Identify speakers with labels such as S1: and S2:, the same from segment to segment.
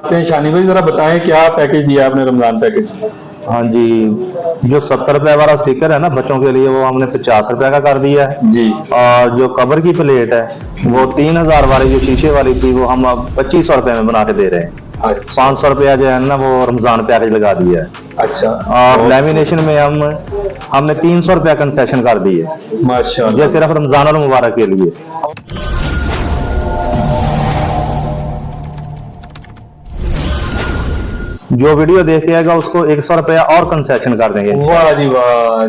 S1: करते हैं। शानी भाई जरा बताएं क्या पैकेज दिया आपने रमजान पैकेज?
S2: हाँ जी, जो 70 रुपए वाला स्टिकर है ना बच्चों के लिए, वो हमने 50 रुपए का कर दिया है
S1: जी।
S2: और जो कवर की प्लेट है वो 3000 वाली जो शीशे वाली थी वो हम अब 2500 रुपए में बना के दे रहे हैं। 500 रुपया जो है ना वो रमजान पैकेज लगा दिया है।
S1: अच्छा।
S2: और लेमिनेशन में हमने 300 रुपया कंसेशन कर दी है,
S1: माशाल्लाह।
S2: ये सिर्फ रमजान और मुबारक के लिए। जो वीडियो देख के आएगा उसको 100 रुपया और कंसेशन कर देंगे।
S1: वाह जी वाह।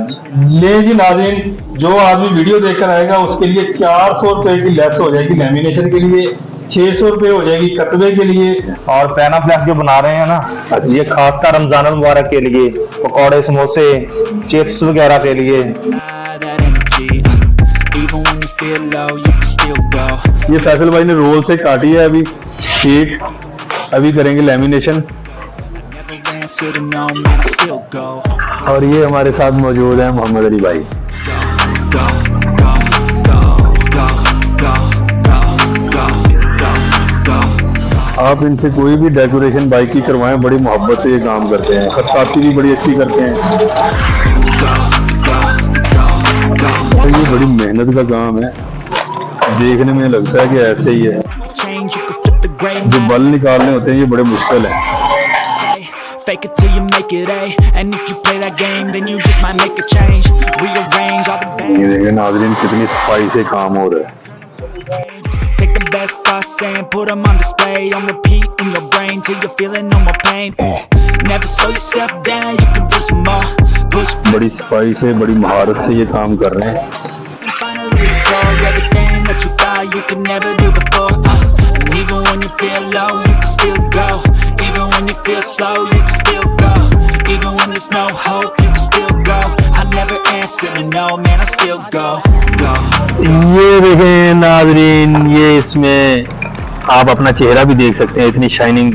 S1: ले जी नाज़रीन, जो आदमी वीडियो देखकर आएगा उसके लिए 400 रुपए की लेस हो जाएगी लेमिनेशन के लिए, 600 रुपए हो जाएगी कतबे के लिए।
S2: और पैना फ्लैग जो बना रहे हैं ना, ये खासकर रमजान मुबारक के लिए, पकौड़े समोसे चिप्स वगैरह के लिए।
S1: ये फैसल भाई ने रोल से काटी है अभी शीट, अभी करेंगे लेमिनेशन। और ये हमारे साथ मौजूद है मोहम्मद अली भाई। आप इनसे कोई भी डेकोरेशन बाइक की करवाएं, बड़ी मोहब्बत से ये काम करते हैं, खत्ताती भी बड़ी अच्छी करते हैं। तो ये बड़ी मेहनत का काम है, देखने में लगता है कि ऐसे ही है, जो बल निकालने होते हैं ये बड़े मुश्किल है।
S3: Fake it till you make it A, and if you play that game, then you just might make a change. Rearrange all the
S1: ये देखिए नाज़रीन कितनी सफाई से काम हो रहा है।
S3: Take the best thoughts and put them on display, on repeat in your brain till you're feeling no more pain. Never slow yourself down, you can do some more. Push
S1: बड़ी सफाई से, बड़ी महारत से ये काम कर रहे हैं।
S3: finally explore everything that you thought you could never do before. And even when you feel low, you can still go. Even when you feel slow, you can still go. Even when there's no hope, you can still go. I never answer to no, man, I still go.
S1: ये देखें नाज़रीन, ये इसमें आप अपना चेहरा भी देख सकते हैं, इतनी शाइनिंग